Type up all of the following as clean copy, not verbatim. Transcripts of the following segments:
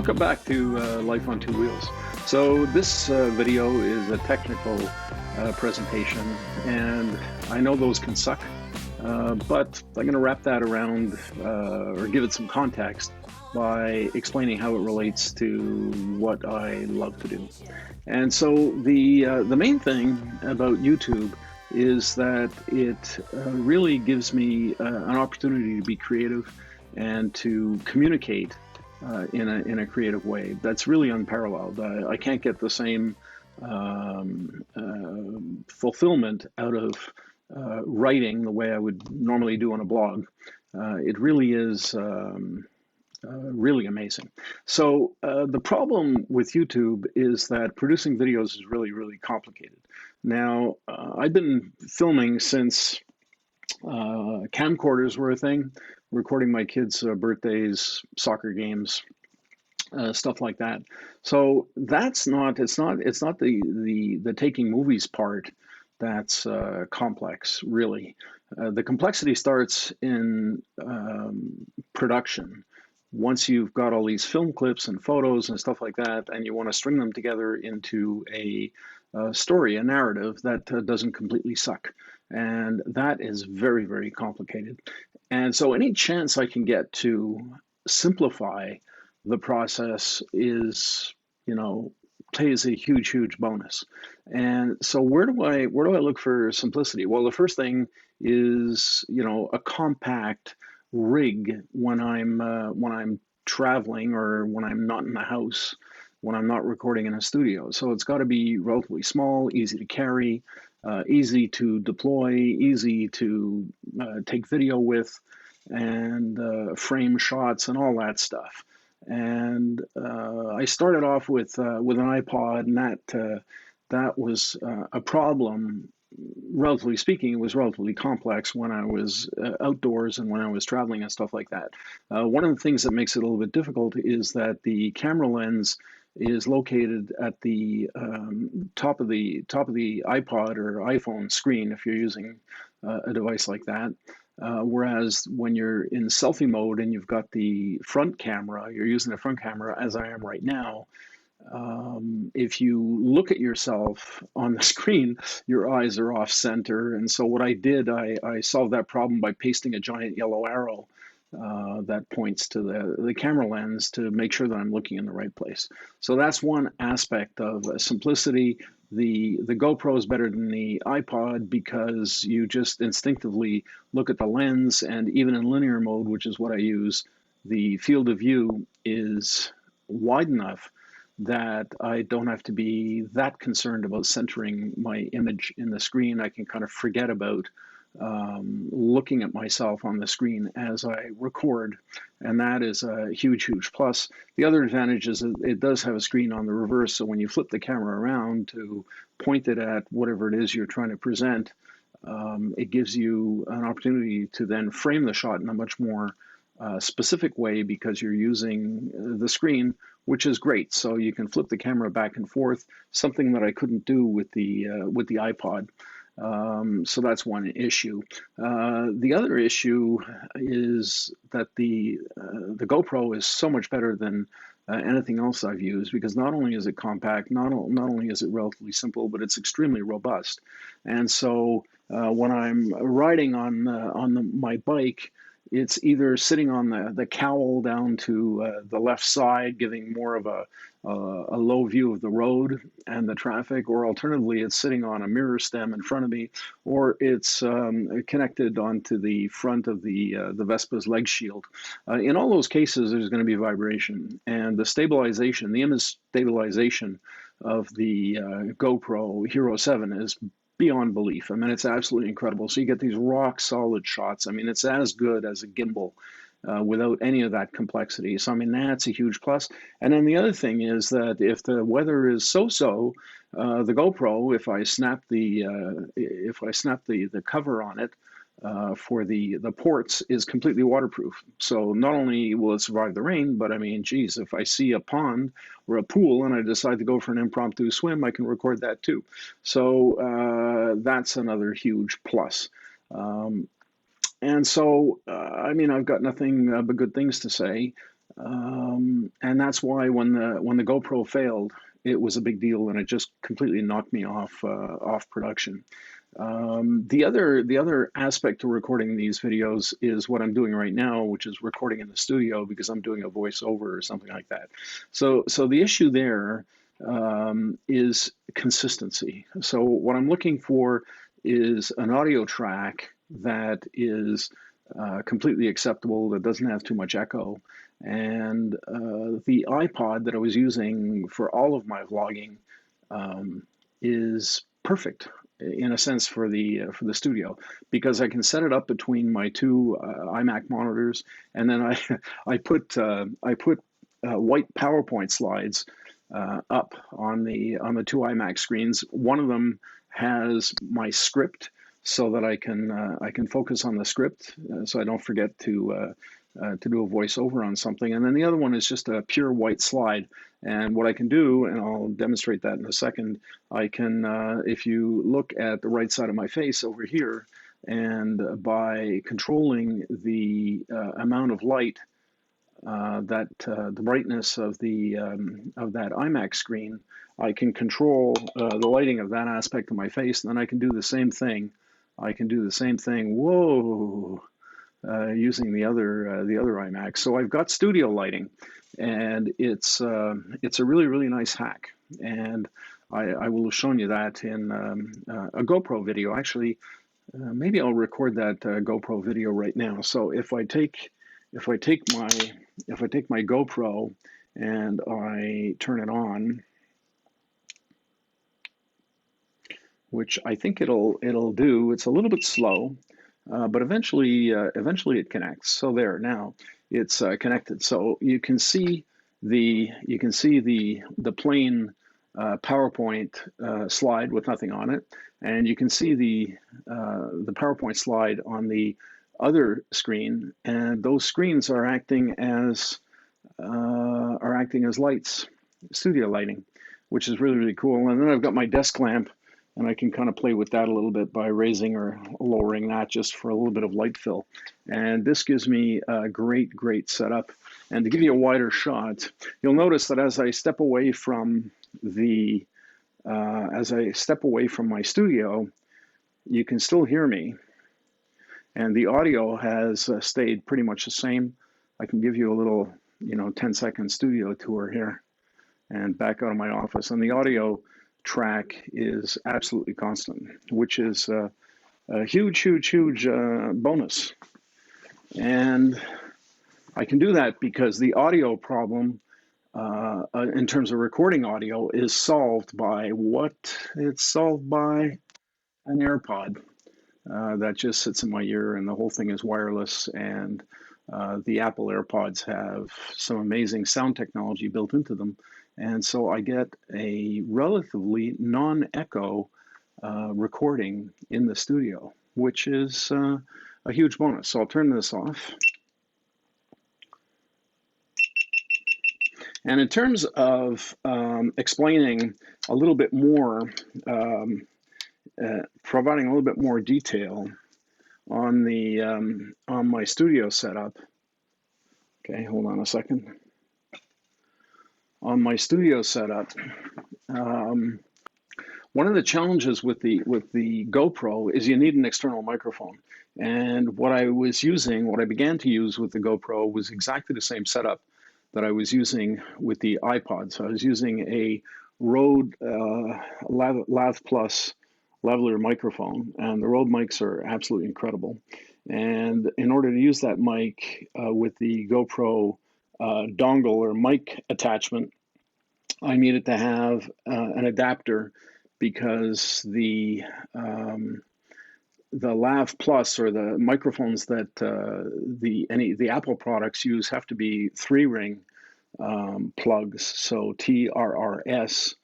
Welcome back to Life on Two Wheels. So this video is a technical presentation, and I know those can suck, but I'm going to wrap that around or give it some context by explaining how it relates to what I love to do. And so the main thing about YouTube is that it really gives me an opportunity to be creative and to communicate in a creative way. That's really unparalleled. I can't get the same fulfillment out of writing the way I would normally do on a blog. It really is really amazing. So the problem with YouTube is that producing videos is really, really complicated. Now, I've been filming since camcorders were a thing, recording my kids' birthdays, soccer games, stuff like that. So it's not the taking movies part that's complex, really. The complexity starts in production. Once you've got all these film clips and photos and stuff like that, and you want to string them together into a story, a narrative that doesn't completely suck. And that is very, very complicated. And so any chance I can get to simplify the process is, plays a huge, huge bonus. And so where do I look for simplicity? Well, the first thing is, a compact rig when I'm traveling or when I'm not in the house, when I'm not recording in a studio. So it's got to be relatively small, easy to carry, easy to deploy, easy to take video with, and frame shots and all that stuff. And I started off with an iPod, and that was a problem. Relatively speaking, it was relatively complex when I was outdoors and when I was traveling and stuff like that. One of the things that makes it a little bit difficult is that the camera lens is located at the top of the iPod or iPhone screen if you're using a device like that. Whereas when you're in selfie mode and you've got the front camera, you're using the front camera as I am right now. If you look at yourself on the screen, your eyes are off center. And so what I did, I solved that problem by pasting a giant yellow arrow that points to the camera lens to make sure that I'm looking in the right place. So that's one aspect of simplicity. The GoPro is better than the iPod because you just instinctively look at the lens, and even in linear mode, which is what I use, the field of view is wide enough that I don't have to be that concerned about centering my image in the screen. I can kind of forget about looking at myself on the screen as I record, and that is a huge, huge plus. The other advantage is that it does have a screen on the reverse, so when you flip the camera around to point it at whatever it is you're trying to present, it gives you an opportunity to then frame the shot in a much more specific way because you're using the screen, which is great. So you can flip the camera back and forth, something that I couldn't do with the iPod. So that's one issue. The other issue is that the GoPro is so much better than anything else I've used because not only is it compact, not only is it relatively simple, but it's extremely robust. And so when I'm riding on my bike, it's either sitting on the cowl down to the left side, giving more of a low view of the road and the traffic, or alternatively, it's sitting on a mirror stem in front of me, or it's connected onto the front of the Vespa's leg shield. In all those cases, there's going to be vibration, and the image stabilization of the GoPro Hero 7 is beyond belief. I mean, it's absolutely incredible. So you get these rock solid shots. I mean, it's as good as a gimbal without any of that complexity. So I mean, that's a huge plus. And then the other thing is that if the weather is so-so, the GoPro, if I snap the cover on it, for the ports is completely waterproof. So not only will it survive the rain, but I mean, geez, if I see a pond or a pool and I decide to go for an impromptu swim, I can record that too. So that's another huge plus. And so, I mean, I've got nothing but good things to say. And that's why when the GoPro failed, it was a big deal, and it just completely knocked me off production. The other aspect to recording these videos is what I'm doing right now, which is recording in the studio because I'm doing a voiceover or something like that. So the issue there is consistency. So what I'm looking for is an audio track that is completely acceptable, that doesn't have too much echo. And the iPod that I was using for all of my vlogging is perfect in a sense for the studio, because I can set it up between my two iMac monitors, and then I put white PowerPoint slides up on the two iMac screens. One of them has my script, so that I can focus on the script, so I don't forget to do a voiceover on something. And then the other one is just a pure white slide. And what I can do, and I'll demonstrate that in a second, I can, if you look at the right side of my face over here, and by controlling the amount of light the brightness of that iMac screen, I can control the lighting of that aspect of my face, and then I can do the same thing. I can do the same thing. Whoa! Using the other iMac. So I've got studio lighting, and it's a really nice hack. And I will have shown you that in a GoPro video. Actually, maybe I'll record that GoPro video right now. So if I take my GoPro and I turn it on, which I think it'll do. It's a little bit slow, but eventually it connects. So there, now it's connected. So you can see the plain PowerPoint slide with nothing on it, and you can see the PowerPoint slide on the other screen, and those screens are acting as lights, studio lighting, which is really cool. And then I've got my desk lamp, and I can kind of play with that a little bit by raising or lowering that just for a little bit of light fill. And this gives me a great setup. And to give you a wider shot, you'll notice that as I step away from my studio, you can still hear me, and the audio has stayed pretty much the same. I can give you a little 10-second studio tour here, and back out of my office, and the audio track is absolutely constant, which is a huge bonus. And I can do that because the audio problem in terms of recording audio is solved by what? It's solved by an AirPod that just sits in my ear, and the whole thing is wireless. And the Apple AirPods have some amazing sound technology built into them. And so I get a relatively non-echo recording in the studio, which is a huge bonus. So I'll turn this off. And in terms of explaining a little bit more, providing a little bit more detail on my studio setup. Okay, hold on a second. On my studio setup, one of the challenges with the GoPro is you need an external microphone. And what I began to use with the GoPro was exactly the same setup that I was using with the iPod. So I was using a Rode Lav Plus lavalier microphone, and the Rode mics are absolutely incredible. And in order to use that mic with the GoPro dongle or mic attachment, I needed to have an adapter, because the Lav Plus, or the microphones that the Apple products use, have to be 3-ring plugs, so TRRS,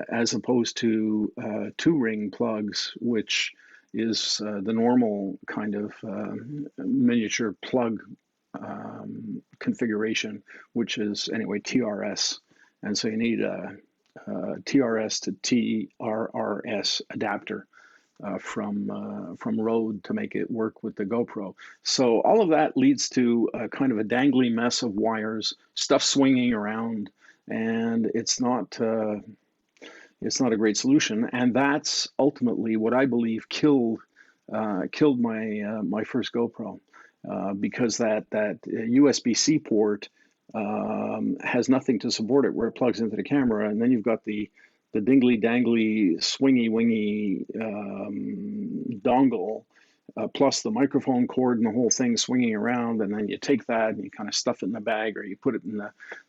as opposed to 2-ring plugs, which is the normal kind of miniature plug configuration, which is anyway TRS. And so you need a TRS to TRRS adapter. from Rode to make it work with the GoPro. So all of that leads to a kind of a dangly mess of wires, stuff swinging around, and it's not a great solution. And that's ultimately what I believe killed my first GoPro, because that USB-C port has nothing to support it where it plugs into the camera, and then you've got the dingly dangly swingy wingy dongle, plus the microphone cord and the whole thing swinging around, and then you take that and you kind of stuff it in the bag, or you put it in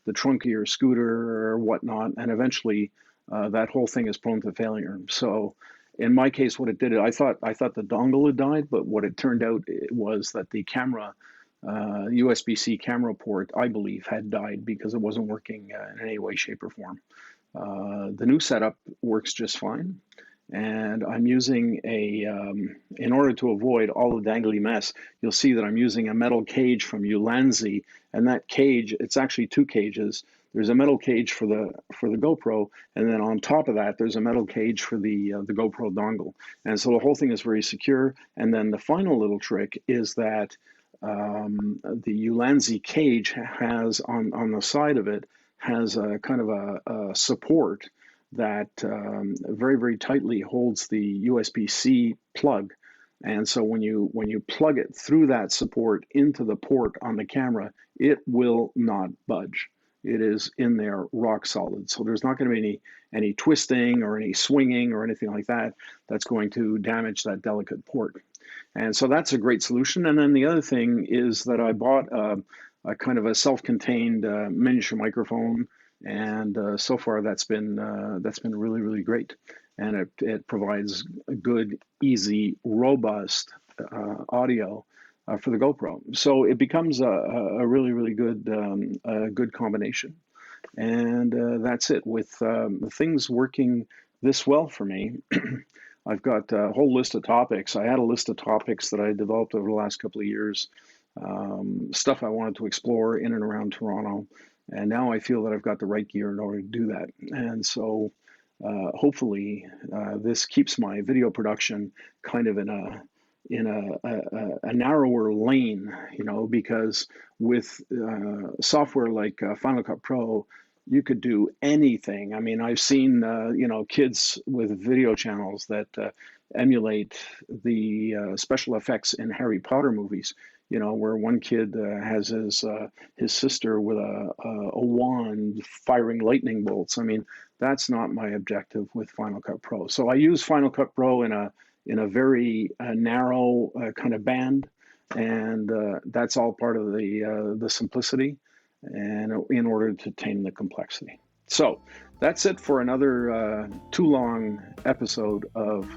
the trunk of your scooter or whatnot, and eventually that whole thing is prone to failure. So in my case, what it did, I thought the dongle had died, but what it turned out was that the camera, USB-C camera port, I believe, had died because it wasn't working in any way, shape, or form. The new setup works just fine, and I'm using in order to avoid all the dangly mess, you'll see that I'm using a metal cage from Ulanzi, and that cage, it's actually two cages. There's a metal cage for the GoPro, and then on top of that, there's a metal cage for the GoPro dongle. And so the whole thing is very secure. And then the final little trick is that the Ulanzi cage has on the side of it has a kind of a support that very, very tightly holds the USB-C plug. And so when you plug it through that support into the port on the camera, it will not budge. It is in there rock solid. So there's not going to be any twisting or any swinging or anything like that that's going to damage that delicate port. And so that's a great solution. And then the other thing is that I bought a kind of a self-contained miniature microphone, and so far that's been really, really great. And it provides a good, easy, robust audio for the GoPro. So it becomes a really, really good combination. And that's it. With things working this well for me, I've got a whole list of topics. I had a list of topics that I developed over the last couple of years, stuff I wanted to explore in and around Toronto. And now I feel that I've got the right gear in order to do that. And so hopefully this keeps my video production kind of in a narrower lane, because with software like Final Cut Pro, you could do anything. I mean, I've seen kids with video channels that emulate the special effects in Harry Potter movies. Where one kid has his sister with a wand firing lightning bolts. I mean, that's not my objective with Final Cut Pro. So I use Final Cut Pro in a very narrow kind of band, and that's all part of the simplicity, and in order to tame the complexity. So that's it for another too long episode of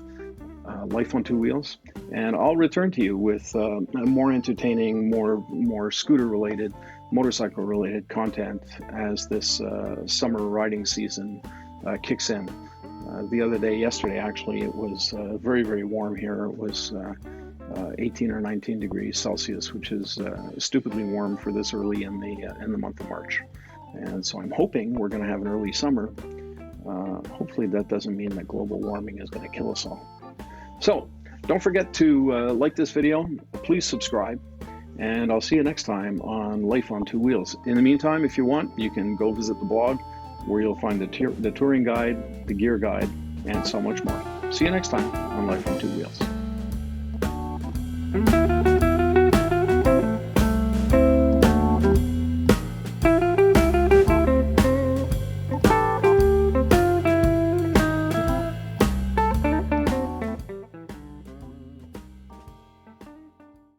Life on Two Wheels, and I'll return to you with more entertaining, more scooter-related, motorcycle-related content as this summer riding season kicks in. The other day, yesterday actually, it was very, very warm here. It was 18 or 19 degrees Celsius, which is stupidly warm for this early in the month of March. And so I'm hoping we're going to have an early summer. Hopefully that doesn't mean that global warming is going to kill us all. So don't forget to like this video. Please subscribe, and I'll see you next time on Life on Two Wheels. In the meantime, if you want, you can go visit the blog, where you'll find the touring guide, the gear guide, and so much more. See you next time on Life on Two Wheels.